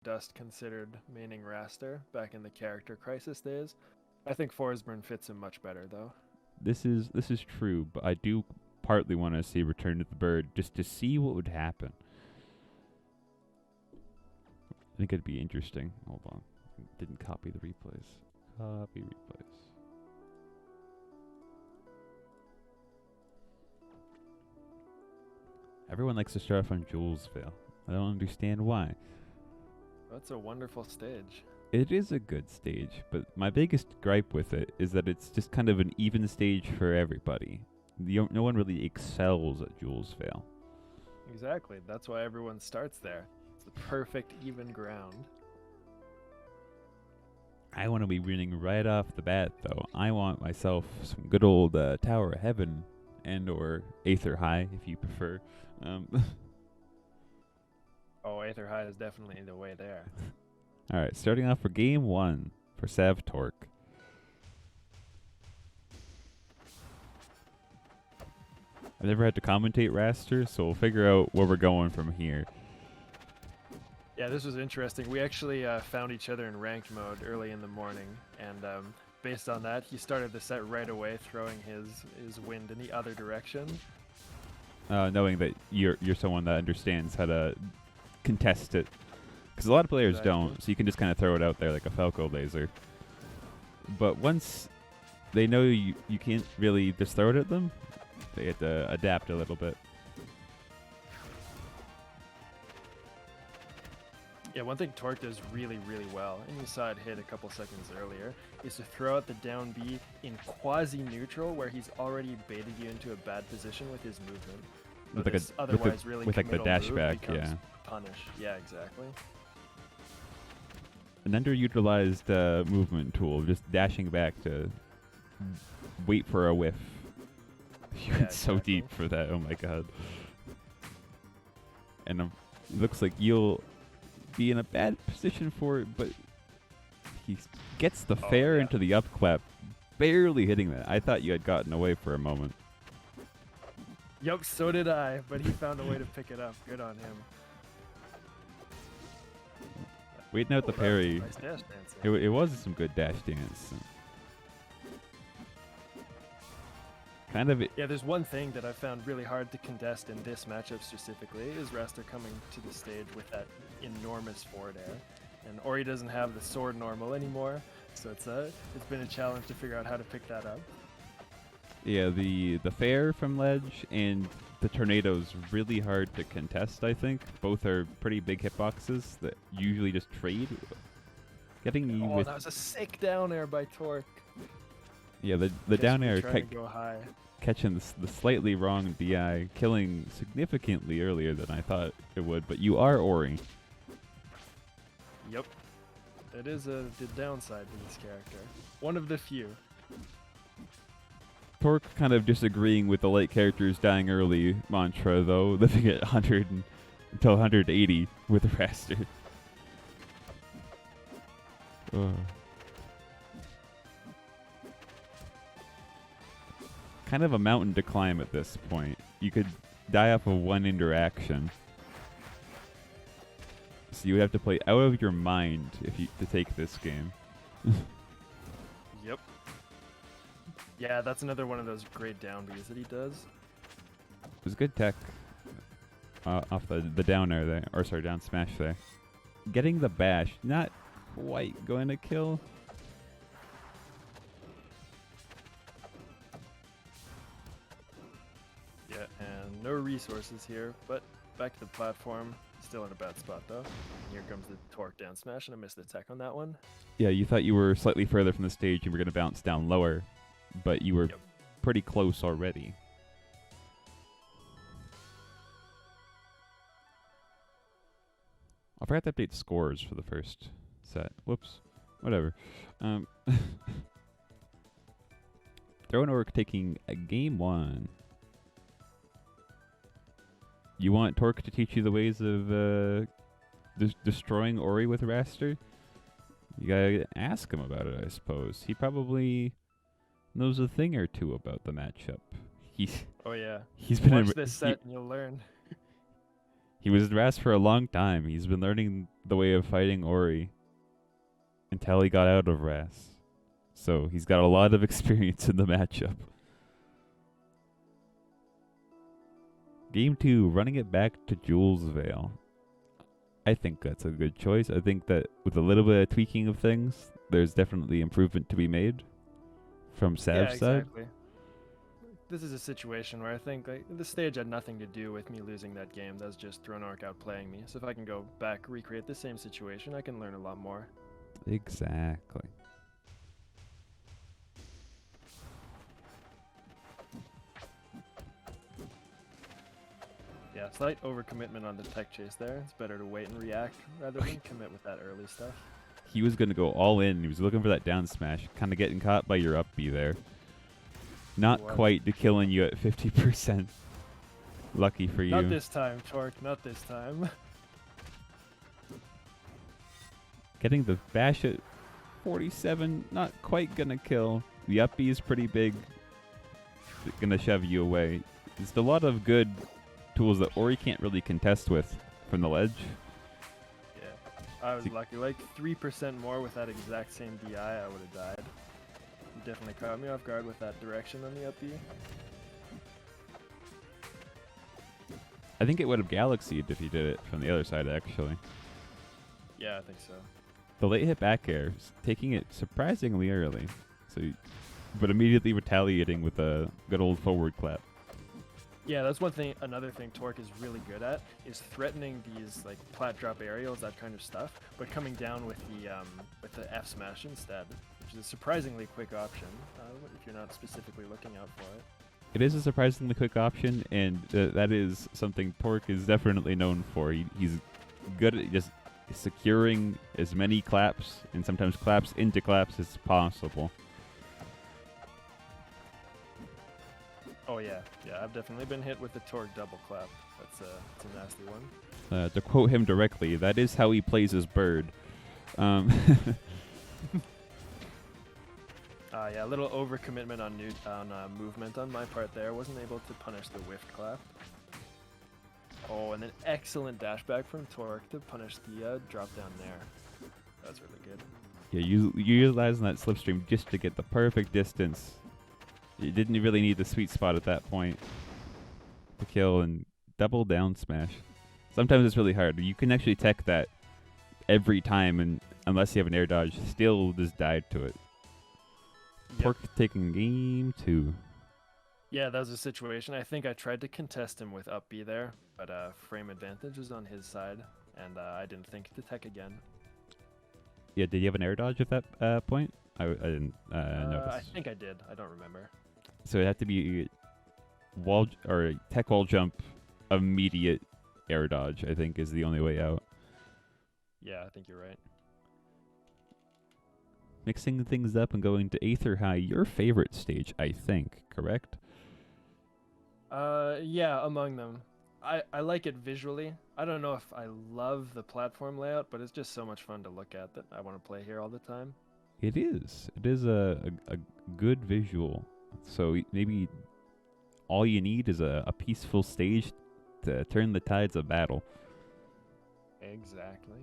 Dust considered maining Raster back in the character crisis days. I think Forsburn fits him much better though. This is true, but I do partly want to see Return to the Bird just to see what would happen. I think it'd be interesting. Hold on. Didn't copy the replays. Copy replays. Everyone likes to start off on Julesville. I don't understand why. That's a wonderful stage. It is a good stage, but my biggest gripe with it is that it's just kind of an even stage for everybody. No one really excels at Julesvale. Exactly. That's why everyone starts there. It's the perfect even ground. I want to be winning right off the bat, though. I want myself some good old Tower of Heaven and or Aether High, if you prefer. Oh, Aether High is definitely the way there. All right, starting off for game 1 for ThrownOrc. I've never had to commentate Raster, so we'll figure out where we're going from here. Yeah, this was interesting. We actually found each other in ranked mode early in the morning, and based on that, he started the set right away, throwing his wind in the other direction. Knowing that you're someone that understands how to contest it, because a lot of players don't, so you can just kind of throw it out there like a Falco laser. But once they know you can't really just throw it at them, they have to adapt a little bit. Yeah, one thing Torque does really, really well, and you saw it hit a couple seconds earlier, is to throw out the down B in quasi-neutral, where he's already baited you into a bad position with his movement. With like otherwise really with like the dash back, yeah. Punish. Yeah, exactly. An underutilized movement tool, just dashing back to wait for a whiff. You went so deep for that, oh my god. And it looks like you'll be in a bad position for it, but he gets the fair into the upclap, barely hitting that. I thought you had gotten away for a moment. Yup, so did I, but he found a way to pick it up. Good on him. Waiting out the parry. Nice dash dancing. It was some good dash dance. Kind of. Yeah, there's one thing that I found really hard to contest in this matchup specifically is Raster coming to the stage with that enormous forward air, and Ori doesn't have the sword normal anymore, so it's been a challenge to figure out how to pick that up. Yeah, the fair from ledge and the tornado's really hard to contest. I think both are pretty big hitboxes that usually just trade. Getting you with that was a sick down air by Torque. Yeah, the down air catching the slightly wrong DI, killing significantly earlier than I thought it would, but you are Ori. Yep. It is the downside to this character. One of the few. Torque kind of disagreeing with the light characters dying early mantra, though, living at 100 until 180 with the Raster. Kind of a mountain to climb at this point. You could die off of one interaction. So you would have to play out of your mind to take this game. Yep. Yeah, that's another one of those great down Bs that he does. It was good tech off the down air there, or sorry, down smash there. Getting the bash, not quite going to kill. Yeah, and no resources here, but back to the platform. Still in a bad spot though. And here comes the Torque down smash, and I missed the tech on that one. Yeah, you thought you were slightly further from the stage and were going to bounce down lower, but you were pretty close already. I forgot to update scores for the first set. Whoops. Whatever. ThrownOrc taking a game 1. You want Torque to teach you the ways of destroying Ori with Raster? You gotta ask him about it, I suppose. He probably knows a thing or two about the matchup. Oh yeah. He's been Watch this set and you'll learn. He was in Ras for a long time. He's been learning the way of fighting Ori until he got out of Ras. So he's got a lot of experience in the matchup. Game 2, running it back to Jules Vale. I think that's a good choice. I think that with a little bit of tweaking of things, there's definitely improvement to be made from Sav's side. Exactly. This is a situation where I think like the stage had nothing to do with me losing that game. That's just ThrownOrc outplaying me. So if I can go back, recreate the same situation, I can learn a lot more. Exactly. Yeah, slight overcommitment on the tech chase there. It's better to wait and react rather than commit with that early stuff. He was going to go all in. He was looking for that down smash, kind of getting caught by your up B there. Not quite to killing you at 50%. Lucky for you. Not this time, Torque. Not this time. Getting the bash at 47, not quite going to kill. The up B is pretty big. Going to shove you away. There's a lot of good tools that Ori can't really contest with from the ledge. Yeah, I was lucky. Like 3% more with that exact same DI, I would have died. You definitely caught me off guard with that direction on the up B. I think it would have galaxied if he did it from the other side, actually. Yeah, I think so. The late hit back air, taking it surprisingly early, but immediately retaliating with a good old forward clap. Yeah, that's one thing. Another thing Torque is really good at is threatening these like plat drop aerials, that kind of stuff, but coming down with the F smash instead, which is a surprisingly quick option if you're not specifically looking out for it. It is a surprisingly quick option, and that is something Torque is definitely known for. He's good at just securing as many claps and sometimes claps into claps as possible. Oh yeah, I've definitely been hit with the Torque double clap. That's a nasty one. To quote him directly, that is how he plays his bird. Yeah, a little overcommitment on movement on my part there. Wasn't able to punish the whiffed clap. Oh, and an excellent dash back from Torque to punish the drop down there. That's really good. Yeah, you utilizing that slipstream just to get the perfect distance. You didn't really need the sweet spot at that point to kill, and double down smash. Sometimes it's really hard. You can actually tech that every time, and unless you have an air dodge, still just died to it. Yep. Torque taking game 2. Yeah, that was a situation. I think I tried to contest him with up B there, but frame advantage was on his side, and I didn't think to tech again. Yeah, did you have an air dodge at that point? I didn't notice. I think I did. I don't remember. So it had to be wall or tech wall jump, immediate air dodge, I think, is the only way out. Yeah, I think you're right. Mixing things up and going to Aether High, your favorite stage, I think, correct? Yeah, among them. I like it visually. I don't know if I love the platform layout, but it's just so much fun to look at that I want to play here all the time. It is. It is a good visual. So maybe all you need is a peaceful stage to turn the tides of battle. Exactly.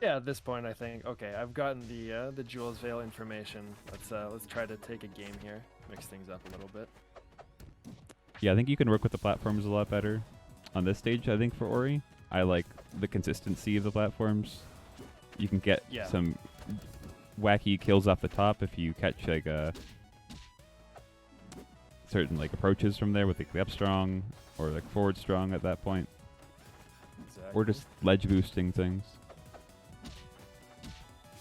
Yeah, at this point I think, okay, I've gotten the Jules Vale information. Let's try to take a game here, mix things up a little bit. Yeah, I think you can work with the platforms a lot better on this stage, I think, for Ori. I like the consistency of the platforms. You can get some wacky kills off the top if you catch like certain like approaches from there with like the up strong or like forward strong at that point. Exactly. Or just ledge boosting things.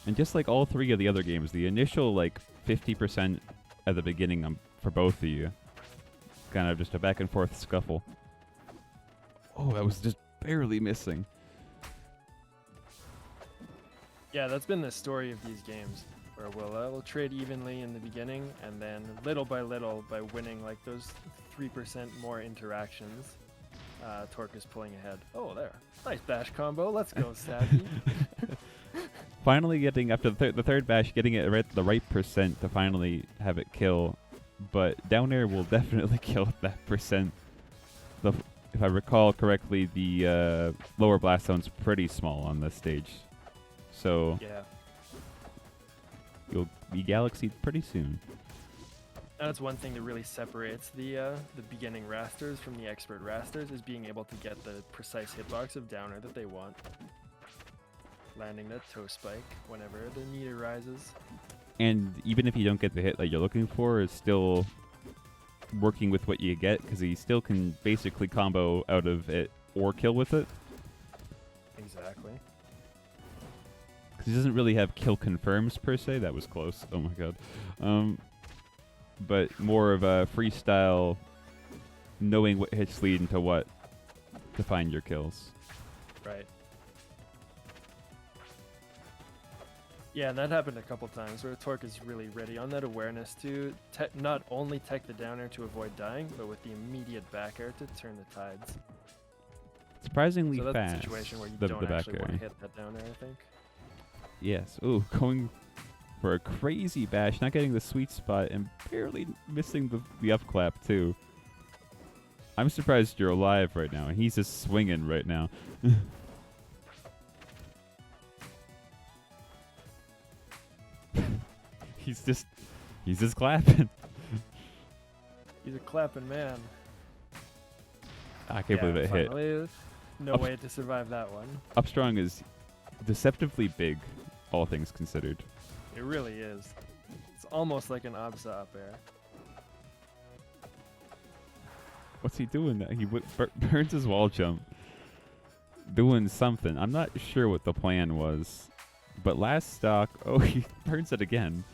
And just like all three of the other games, the initial like 50% at the beginning for both of you, kind of just a back and forth scuffle. Oh, that was just barely missing. Yeah, that's been the story of these games, where we'll trade evenly in the beginning, and then little by winning like those 3% more interactions, Torque is pulling ahead. Oh, there. Nice bash combo. Let's go, Savvy. Finally getting, after the third bash, getting it right the right percent to finally have it kill but down air will definitely kill that percent. If I recall correctly, the lower blast zone's pretty small on this stage, so Yeah. you'll be galaxied pretty soon. That's one thing that really separates the beginning rasters from the expert rasters, is being able to get the precise hitbox of downer that they want. Landing that toe spike whenever the need arises. And even if you don't get the hit that you're looking for, is still working with what you get, because he still can basically combo out of it or kill with it. Exactly. Because he doesn't really have kill confirms per se. That was close. Oh my god. But more of a freestyle, knowing what hits lead into what to find your kills. Right. Yeah, and that happened a couple times where Torque is really ready on that awareness to not only tech the down air to avoid dying, but with the immediate back air to turn the tides. Surprisingly So that's fast. a situation where you the don't back actually want air. to hit that down air, I think. Yes. Ooh, going for a crazy bash, not getting the sweet spot, and barely missing the up clap too. I'm surprised you're alive right now, and he's just swinging right now. He's just clapping. He's a clapping man. I can't believe it hit. Finally, no way to survive that one. Upstrong is deceptively big, all things considered. It really is. It's almost like an Absa up air. What's he doing? He burns his wall jump. Doing something. I'm not sure what the plan was. But last stock, oh, he burns it again.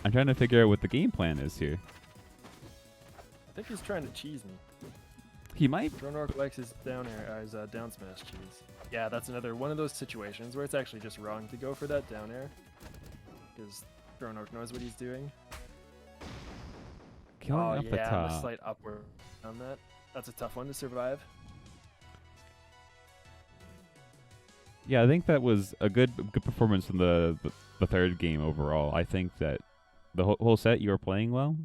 I'm trying to figure out what the game plan is here. I think he's trying to cheese me. He might. ThrownOrc likes his down air, his down smash cheese. Yeah, that's another one of those situations where it's actually just wrong to go for that down air, because ThrownOrc knows what he's doing. Killing Oh up yeah, the and top. the slight upward on that. That's a tough one to survive. Yeah, I think that was a good performance in the third game overall. I think that the whole set you were playing well.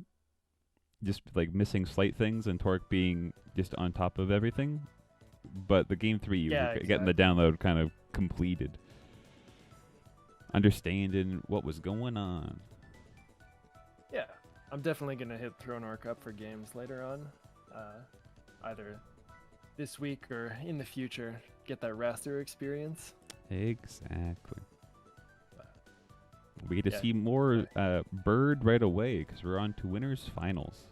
Just like missing slight things and Torque being just on top of everything. But the game 3, you were getting the download kind of completed. Understanding what was going on. Yeah, I'm definitely going to hit ThrownOrc up for games later on. Either this week or in the future. Get that raster experience. Exactly. We get to see more Bird right away because we're on to winners finals.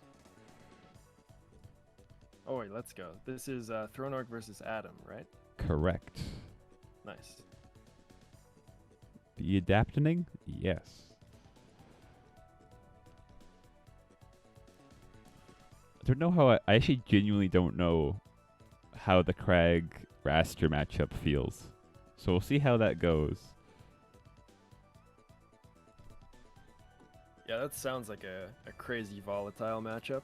Oh wait, let's go. This is ThrownOrc versus Adam, right? Correct. Nice. The adapting? Yes. I don't know how I actually genuinely don't know how the Crag Raster matchup feels. So we'll see how that goes. Yeah, that sounds like a crazy volatile matchup.